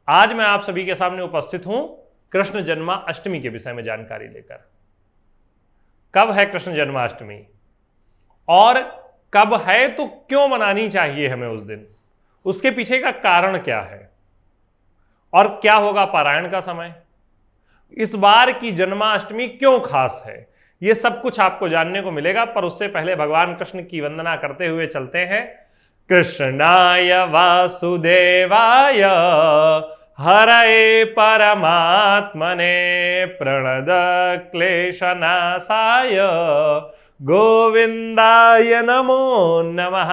आज मैं आप सभी के सामने उपस्थित हूं कृष्ण जन्माष्टमी के विषय में जानकारी लेकर। कब है कृष्ण जन्माष्टमी और कब है तो क्यों मनानी चाहिए हमें उस दिन, उसके पीछे का कारण क्या है और क्या होगा पारायण का समय, इस बार की जन्माष्टमी क्यों खास है, यह सब कुछ आपको जानने को मिलेगा। पर उससे पहले भगवान कृष्ण की वंदना करते हुए चलते हैं। कृष्णाय वासुदेवाय हरये परमात्मने प्रणद क्लेशनाशाय गोविंदाय नमो नमः।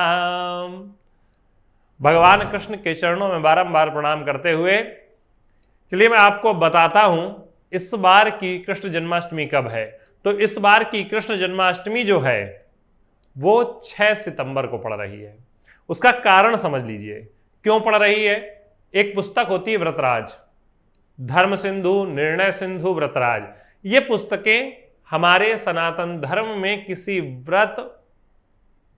भगवान कृष्ण के चरणों में बारंबार प्रणाम करते हुए चलिए मैं आपको बताता हूं इस बार की कृष्ण जन्माष्टमी कब है। तो इस बार की कृष्ण जन्माष्टमी जो है वो 6 सितंबर को पड़ रही है। उसका कारण समझ लीजिए क्यों पड़ रही है। एक पुस्तक होती है व्रतराज, धर्म सिंधु, निर्णय सिंधु, व्रतराज। ये पुस्तकें हमारे सनातन धर्म में किसी व्रत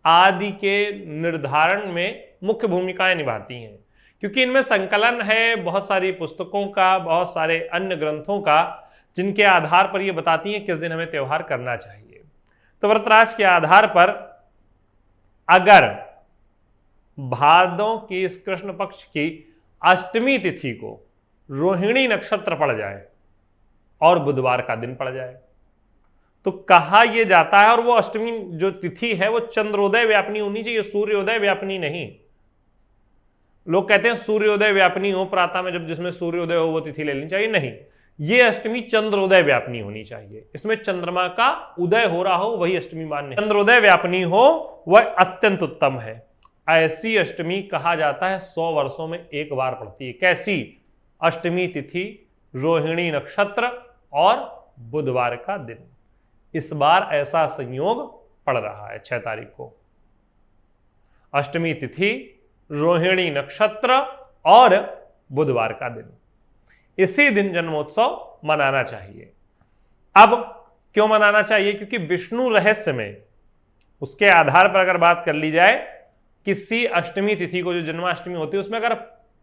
आदि के निर्धारण में मुख्य भूमिकाएं निभाती हैं, क्योंकि इनमें संकलन है बहुत सारी पुस्तकों का, बहुत सारे अन्य ग्रंथों का, जिनके आधार पर ये बताती हैं किस दिन हमें त्योहार करना चाहिए। तो व्रतराज के आधार पर अगर भादों की इस कृष्ण पक्ष की अष्टमी तिथि को रोहिणी नक्षत्र पड़ जाए और बुधवार का दिन पड़ जाए तो कहा यह जाता है, और वो अष्टमी जो तिथि है वो चंद्रोदय व्यापनी होनी चाहिए, सूर्योदय व्यापनी नहीं। लोग कहते हैं सूर्योदय व्यापनी हो, प्रातः में जब जिसमें सूर्योदय हो वो तिथि लेनी चाहिए, नहीं, ये अष्टमी चंद्रोदय व्यापनी होनी चाहिए। इसमें चंद्रमा का उदय हो रहा हो वही अष्टमी मान्य, चंद्रोदय व्यापनी हो वह अत्यंत उत्तम है। ऐसी अष्टमी कहा जाता है 100 वर्षों में एक बार पड़ती है। कैसी अष्टमी तिथि, रोहिणी नक्षत्र और बुधवार का दिन। इस बार ऐसा संयोग पड़ रहा है 6 तारीख को, अष्टमी तिथि, रोहिणी नक्षत्र और बुधवार का दिन। इसी दिन जन्मोत्सव मनाना चाहिए। अब क्यों मनाना चाहिए? क्योंकि विष्णु रहस्य में उसके आधार पर अगर बात कर ली जाए, किसी अष्टमी तिथि को जो जन्माष्टमी होती है उसमें अगर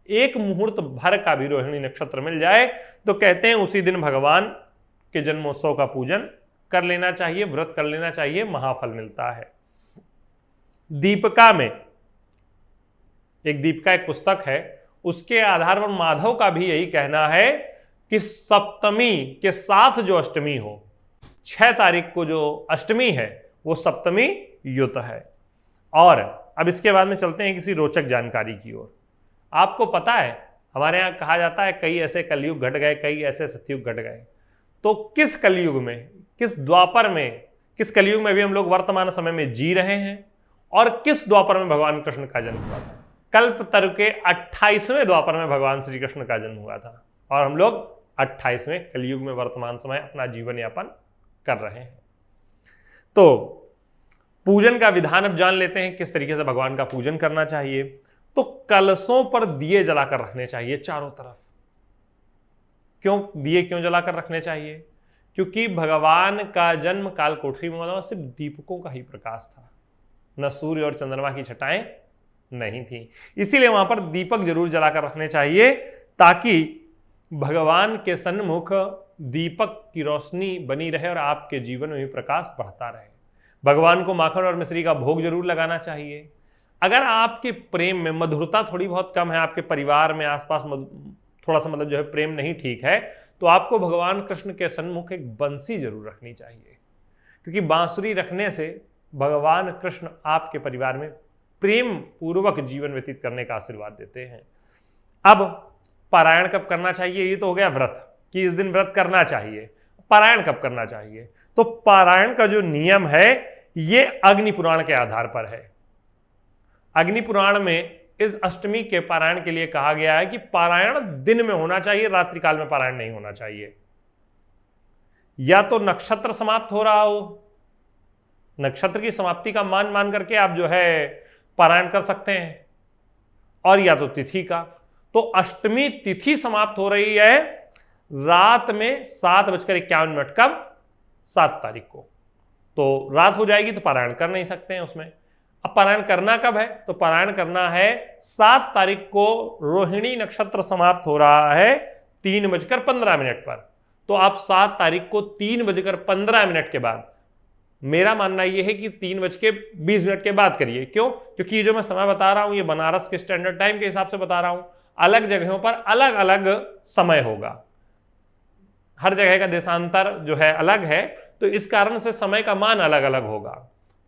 एक मुहूर्त भर का भी रोहिणी नक्षत्र मिल जाए तो कहते हैं उसी दिन भगवान के जन्मोत्सव का पूजन कर लेना चाहिए, व्रत कर लेना चाहिए, महाफल मिलता है। दीपिका में एक पुस्तक है, उसके आधार पर माधव का भी यही कहना है कि सप्तमी के साथ जो अष्टमी हो, 6 तारीख को जो अष्टमी है वो सप्तमी युत है। और अब इसके बाद में चलते हैं किसी रोचक जानकारी की ओर। आपको पता है हमारे यहां कहा जाता है कई ऐसे कलयुग घट गए, कई ऐसे सतयुग घट गए। तो किस कलयुग में, किस द्वापर में, किस कलयुग में भी हम लोग वर्तमान समय में जी रहे हैं और किस द्वापर में भगवान कृष्ण का जन्म हुआ था? कल्पतरु के 28वें द्वापर में भगवान श्री कृष्ण का जन्म हुआ था और हम लोग 28वें कलयुग में वर्तमान समय अपना जीवन यापन कर रहे हैं। तो पूजन का विधान अब जान लेते हैं, किस तरीके से भगवान का पूजन करना चाहिए। तो कलशों पर दिए जलाकर रखने चाहिए चारों तरफ। क्यों दिए क्यों जलाकर रखने चाहिए? क्योंकि भगवान का जन्म काल कोठरी में हुआ, सिर्फ दीपकों का ही प्रकाश था, न सूर्य और चंद्रमा की छटाएं नहीं थी। इसीलिए वहां पर दीपक जरूर जलाकर रखने चाहिए ताकि भगवान के सन्मुख दीपक की रोशनी बनी रहे और आपके जीवन में भी प्रकाश बढ़ता रहे। भगवान को माखन और मिश्री का भोग जरूर लगाना चाहिए। अगर आपके प्रेम में मधुरता थोड़ी बहुत कम है, आपके परिवार में आसपास थोड़ा सा मतलब जो है प्रेम नहीं ठीक है, तो आपको भगवान कृष्ण के सन्मुख एक बंसी जरूर रखनी चाहिए, क्योंकि बांसुरी रखने से भगवान कृष्ण आपके परिवार में प्रेम पूर्वक जीवन व्यतीत करने का आशीर्वाद देते हैं। अब पारायण कब करना चाहिए? ये तो हो गया व्रत कि इस दिन व्रत करना चाहिए। पारायण कब करना चाहिए? तो पारायण का जो नियम है ये अग्नि पुराण के आधार पर है। अग्नि पुराण में इस अष्टमी के पारायण के लिए कहा गया है कि पारायण दिन में होना चाहिए, रात्रि काल में पारायण नहीं होना चाहिए। या तो नक्षत्र समाप्त हो रहा हो, नक्षत्र की समाप्ति का मान करके आप जो है पारायण कर सकते हैं, और या तो तिथि का। तो अष्टमी तिथि समाप्त हो रही है रात में 7:51 कब? 7 तारीख को। तो रात हो जाएगी तो पारायण कर नहीं सकते हैं उसमें। अब पारायण करना कब है? तो पारायण करना है 7 तारीख को रोहिणी नक्षत्र समाप्त हो रहा है 3:15 पर। तो आप 7 तारीख को 3:15 के बाद, मेरा मानना यह है कि 3:20 के बाद करिए। क्यों? क्योंकि ये जो मैं समय बता रहा हूं ये बनारस के स्टैंडर्ड टाइम के हिसाब से बता रहा हूं। अलग जगहों पर अलग अलग समय होगा, हर जगह का देशांतर जो है अलग है, तो इस कारण से समय का मान अलग अलग होगा।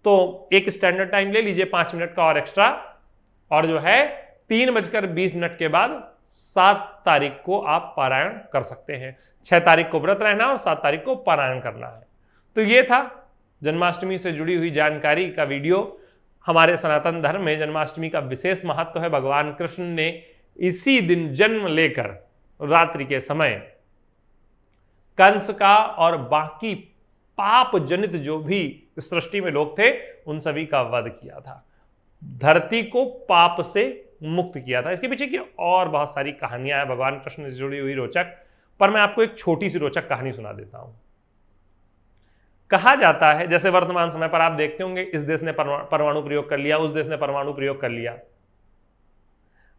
तो एक स्टैंडर्ड टाइम ले लीजिए 5 मिनट का और एक्स्ट्रा, और जो है 3:20 के बाद 7 तारीख को आप पारायण कर सकते हैं। 6 तारीख को व्रत रहना और 7 तारीख को पारायण करना है। तो ये था जन्माष्टमी से जुड़ी हुई जानकारी का वीडियो। हमारे सनातन धर्म में जन्माष्टमी का विशेष महत्व है। भगवान कृष्ण ने इसी दिन जन्म लेकर रात्रि के समय कंस का और बाकी पाप जनित जो भी सृष्टि में लोग थे उन सभी का वध किया था, धरती को पाप से मुक्त किया था। इसके पीछे की और बहुत सारी कहानियां हैं भगवान कृष्ण से जुड़ी हुई रोचक, पर मैं आपको एक छोटी सी रोचक कहानी सुना देता हूं। कहा जाता है, जैसे वर्तमान समय पर आप देखते होंगे इस देश ने परमाणु प्रयोग कर लिया, उस देश ने परमाणु प्रयोग कर लिया,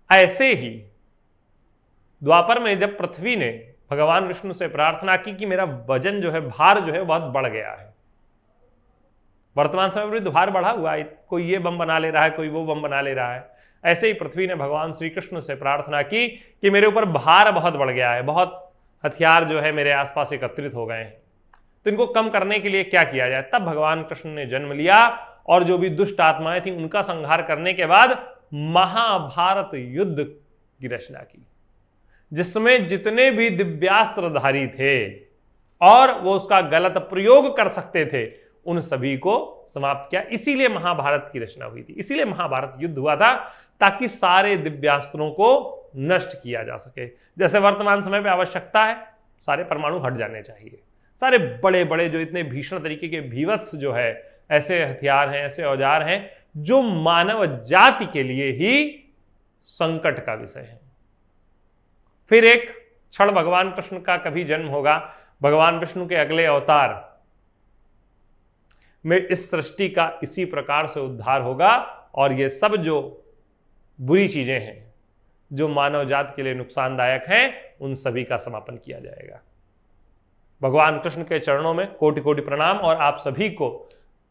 ऐसे ही द्वापर में जब पृथ्वी ने भगवान विष्णु से प्रार्थना की कि मेरा वजन जो है, भार जो है बहुत बढ़ गया है, वर्तमान समय में भार बढ़ा हुआ है, कोई ये बम बना ले रहा है, कोई वो बम बना ले रहा है, ऐसे ही पृथ्वी ने भगवान श्री कृष्ण से प्रार्थना की कि मेरे ऊपर भार बहुत बढ़ गया है, बहुत हथियार जो है मेरे आसपास एकत्रित हो गए हैं, तो इनको कम करने के लिए क्या किया जाए। तब भगवान कृष्ण ने जन्म लिया और जो भी दुष्ट आत्माएं थी उनका संहार करने के बाद महाभारत युद्ध की रचना की, जिसमें जितने भी दिव्यास्त्रधारी थे और वो उसका गलत प्रयोग कर सकते थे उन सभी को समाप्त किया। इसीलिए महाभारत की रचना हुई थी, इसीलिए महाभारत युद्ध हुआ था, ताकि सारे दिव्यास्त्रों को नष्ट किया जा सके। जैसे वर्तमान समय पे आवश्यकता है, सारे परमाणु हट जाने चाहिए, सारे बड़े बड़े जो इतने भीषण तरीके के भीवत्स जो है ऐसे हथियार हैं, ऐसे औजार हैं जो मानव जाति के लिए ही संकट का विषय है। फिर एक क्षण भगवान कृष्ण का कभी जन्म होगा, भगवान विष्णु के अगले अवतार में इस सृष्टि का इसी प्रकार से उद्धार होगा और ये सब जो बुरी चीजें हैं जो मानव जाति के लिए नुकसानदायक हैं उन सभी का समापन किया जाएगा। भगवान कृष्ण के चरणों में कोटि कोटि प्रणाम और आप सभी को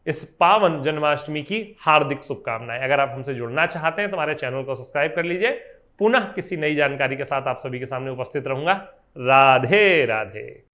इस पावन जन्माष्टमी की हार्दिक शुभकामनाएं। अगर आप हमसे जुड़ना चाहते हैं तो हमारे चैनल को सब्सक्राइब कर लीजिए। पुनः किसी नई जानकारी के साथ आप सभी के सामने उपस्थित रहूंगा। राधे राधे।